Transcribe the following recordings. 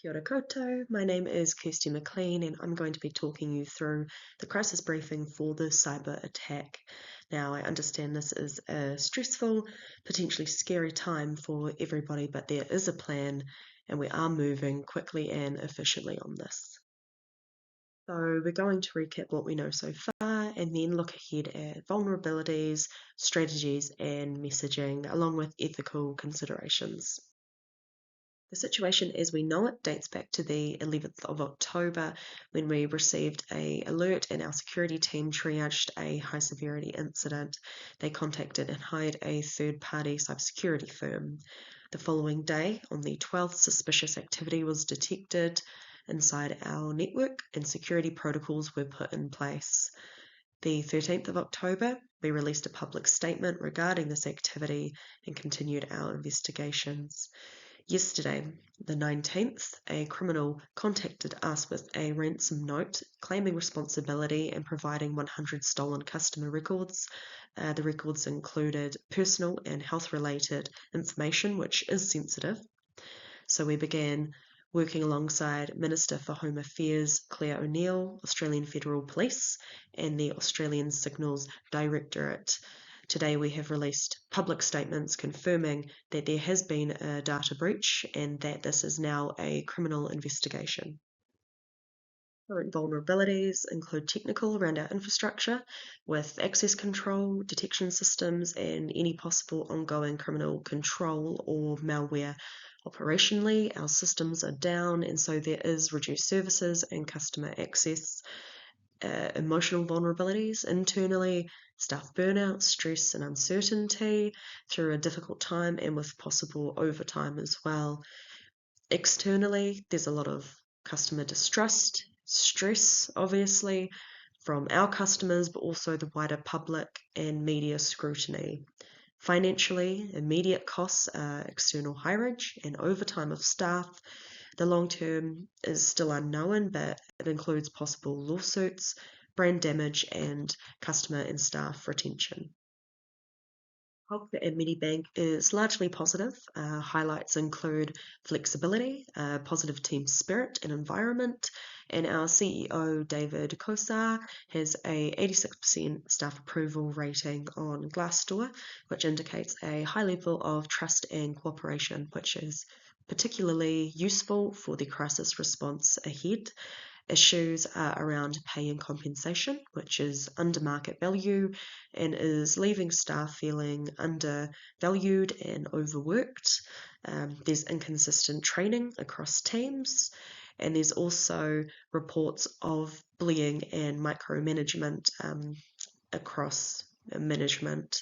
Kia ora koutou. My name is Kirsty McLean, and I'm going to be talking you through the crisis briefing for the cyber attack. Now, I understand this is a stressful, potentially scary time for everybody, but there is a plan, and we are moving quickly and efficiently on this. So, we're going to recap what we know so far and then look ahead at vulnerabilities, strategies, and messaging, along with ethical considerations. The situation as we know it dates back to the 11th of October when we received an alert and our security team triaged a high severity incident. They contacted and hired a third-party cybersecurity firm. The following day, on the 12th, suspicious activity was detected inside our network and security protocols were put in place. The 13th of October, we released a public statement regarding this activity and continued our investigations. Yesterday, the 19th, a criminal contacted us with a ransom note claiming responsibility and providing 100 stolen customer records. The records included personal and health-related information, which is sensitive. So we began working alongside Minister for Home Affairs Claire O'Neill, Australian Federal Police, and the Australian Signals Directorate. Today we have released public statements confirming that there has been a data breach and that this is now a criminal investigation. Current vulnerabilities include technical around our infrastructure with access control, detection systems, and any possible ongoing criminal control or malware. Operationally, our systems are down, and so there is reduced services and customer access. Emotional vulnerabilities internally, staff burnout, stress, and uncertainty through a difficult time and with possible overtime as well. Externally, there's a lot of customer distrust, stress, obviously, from our customers, but also the wider public and media scrutiny. Financially, immediate costs are external hireage and overtime of staff. The long term is still unknown, but it includes possible lawsuits, brand damage, and customer and staff retention. Hope at Medibank is largely positive. Highlights include flexibility, positive team spirit and environment, and our CEO, David Kosar, has a 86% staff approval rating on Glassdoor, which indicates a high level of trust and cooperation, which is particularly useful for the crisis response ahead. Issues are around pay and compensation, which is under market value and is leaving staff feeling undervalued and overworked. There's inconsistent training across teams, and there's also reports of bullying and micromanagement across management.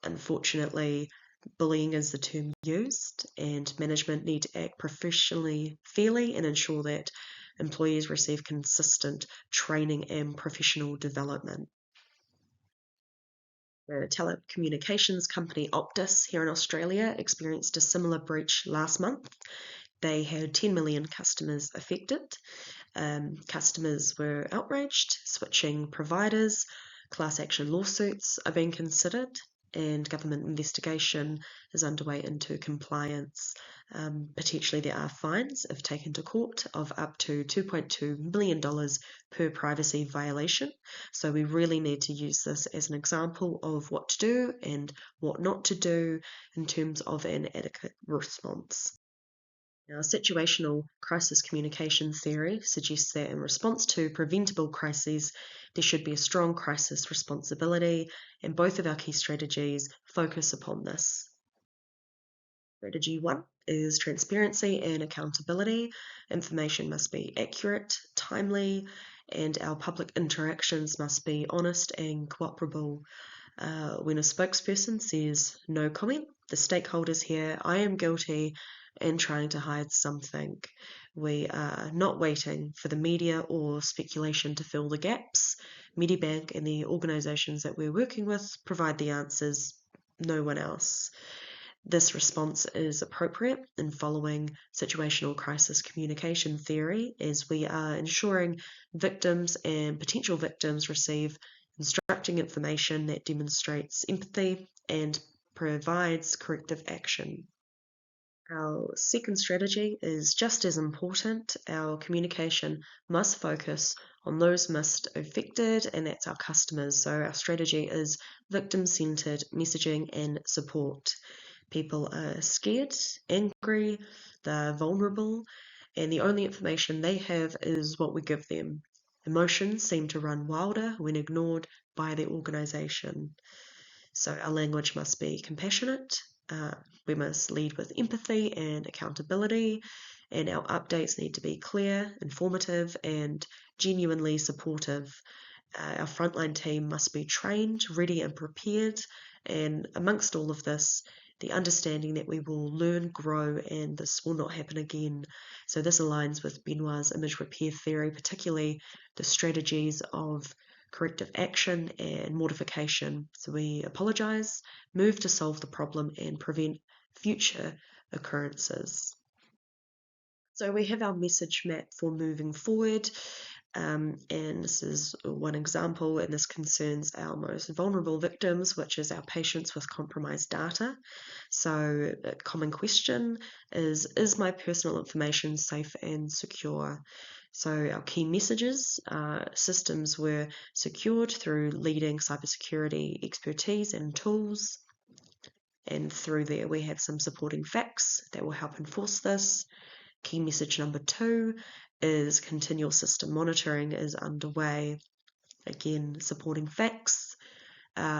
Unfortunately, bullying is the term used, and management need to act professionally, fairly, and ensure that employees receive consistent training and professional development. The telecommunications company Optus here in Australia experienced a similar breach last month. They had 10 million customers affected. Customers were outraged, switching providers. Class action lawsuits are being considered, and government investigation is underway into compliance. Potentially there are fines, if taken to court, of up to $2.2 million per privacy violation. So we really need to use this as an example of what to do and what not to do in terms of an adequate response. Now, situational crisis communication theory suggests that in response to preventable crises, there should be a strong crisis responsibility, and both of our key strategies focus upon this. Strategy 1 is transparency and accountability. Information must be accurate, timely, and our public interactions must be honest and cooperable. When a spokesperson says no comment, the stakeholders hear I am guilty and trying to hide something. We are not waiting for the media or speculation to fill the gaps. Medibank and the organisations that we're working with provide the answers, no one else. This response is appropriate in following situational crisis communication theory as we are ensuring victims and potential victims receive instructing information that demonstrates empathy and provides corrective action. Our second strategy is just as important. Our communication must focus on those most affected, and that's our customers. So our strategy is victim-centered messaging and support. People are scared, angry, they're vulnerable, and the only information they have is what we give them. Emotions seem to run wilder when ignored by the organization. So our language must be compassionate. Uh, we must lead with empathy and accountability, and our updates need to be clear, informative, and genuinely supportive. Our frontline team must be trained, ready, and prepared. And amongst all of this, the understanding that we will learn, grow, and this will not happen again. So, this aligns with Benoit's image repair theory, particularly the strategies of corrective action and mortification. So, we apologize, move to solve the problem, and prevent future occurrences. So we have our message map for moving forward, and this is one example, and this concerns our most vulnerable victims, which is our patients with compromised data. So a common question is my personal information safe and secure? So our key messages, systems were secured through leading cybersecurity expertise and tools. And through there, we have some supporting facts that will help enforce this. Key message number 2 is continual system monitoring is underway. Again, supporting facts.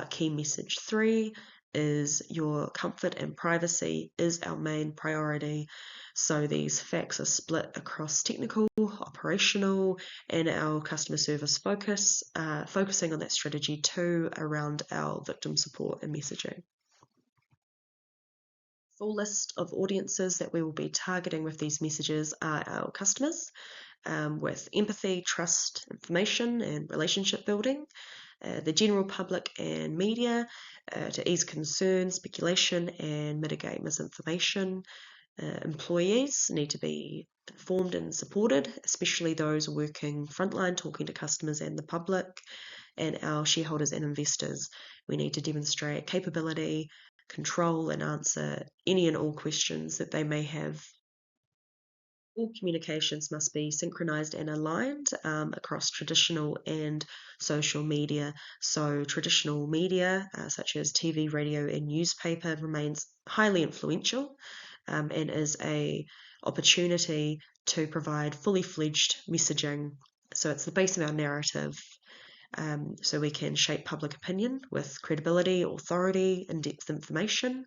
Key message 3 is your comfort and privacy is our main priority. So these facts are split across technical, operational, and our customer service focus, focusing on that strategy 2 around our victim support and messaging. Full list of audiences that we will be targeting with these messages are our customers, with empathy, trust, information, and relationship building, the general public and media to ease concern, speculation, and mitigate misinformation. Employees need to be informed and supported, especially those working frontline, talking to customers and the public, and our shareholders and investors. We need to demonstrate capability, control, and answer any and all questions that they may have. All communications must be synchronized and aligned across traditional and social media. So, traditional media, such as TV, radio, and newspaper, remains highly influential and is a opportunity to provide fully fledged messaging. So, it's the base of our narrative. So we can shape public opinion with credibility, authority, in-depth information.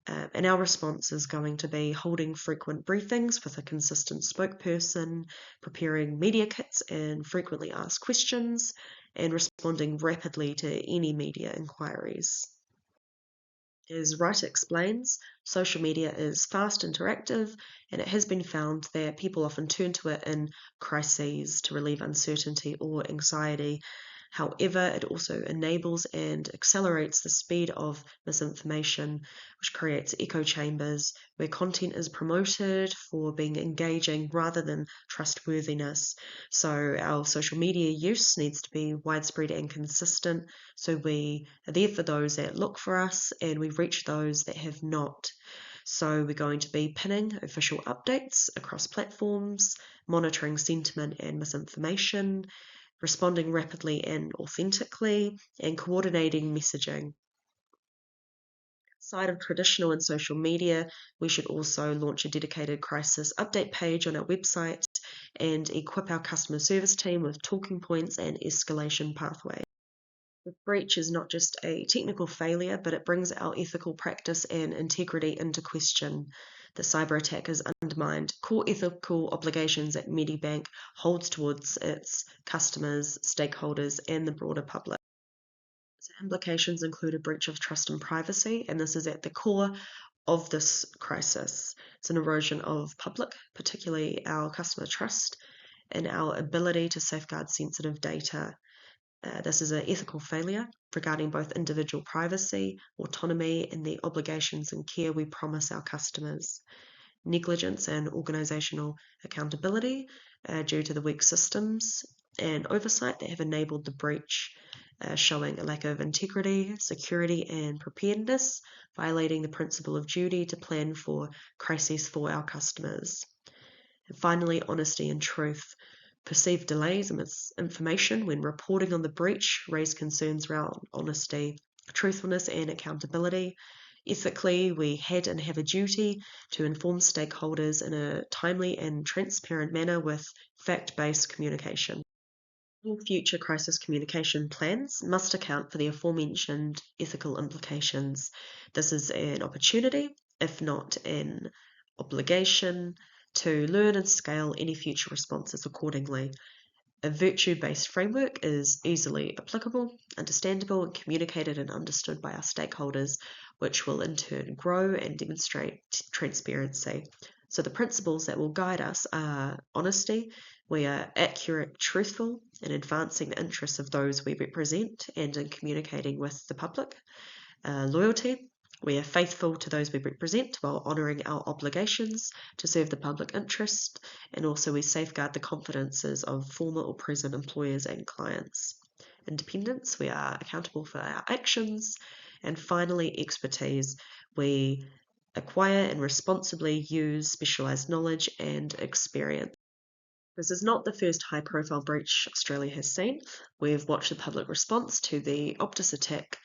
And our response is going to be holding frequent briefings with a consistent spokesperson, preparing media kits and frequently asked questions, and responding rapidly to any media inquiries. As Wright explains, social media is fast, interactive, and it has been found that people often turn to it in crises to relieve uncertainty or anxiety. However, it also enables and accelerates the speed of misinformation, which creates echo chambers where content is promoted for being engaging rather than trustworthiness. So, our social media use needs to be widespread and consistent. So, we are there for those that look for us and we reach those that have not. So, we're going to be pinning official updates across platforms, monitoring sentiment and misinformation, responding rapidly and authentically, and coordinating messaging. Outside of traditional and social media, we should also launch a dedicated crisis update page on our website and equip our customer service team with talking points and escalation pathways. The breach is not just a technical failure, but it brings our ethical practice and integrity into question. The cyber attack has undermined core ethical obligations that Medibank holds towards its customers, stakeholders, and the broader public. So implications include a breach of trust and privacy, and this is at the core of this crisis. It's an erosion of public, particularly our customer trust, and our ability to safeguard sensitive data. This is an ethical failure regarding both individual privacy, autonomy, and the obligations and care we promise our customers. Negligence and organisational accountability due to the weak systems and oversight that have enabled the breach. showing a lack of integrity, security, and preparedness, violating the principle of duty to plan for crises for our customers. And finally, honesty and truth. Perceived delays in information when reporting on the breach raise concerns around honesty, truthfulness, and accountability. Ethically, we had and have a duty to inform stakeholders in a timely and transparent manner with fact-based communication. All future crisis communication plans must account for the aforementioned ethical implications. This is an opportunity, if not an obligation, to learn and scale any future responses accordingly. A virtue-based framework is easily applicable, understandable, and communicated and understood by our stakeholders, which will in turn grow and demonstrate transparency. So the principles that will guide us are honesty. We are accurate, truthful, in advancing the interests of those we represent and in communicating with the public. Loyalty. We are faithful to those we represent while honouring our obligations to serve the public interest, and also we safeguard the confidences of former or present employers and clients. Independence. We are accountable for our actions. And finally, expertise. We acquire and responsibly use specialised knowledge and experience. This is not the first high-profile breach Australia has seen. We've watched the public response to the Optus attack.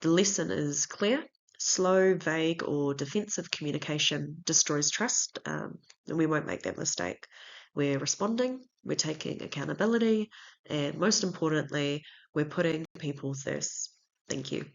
The lesson is clear. Slow, vague, or defensive communication destroys trust, and we won't make that mistake. We're responding, we're taking accountability, and most importantly, we're putting people first. Thank you.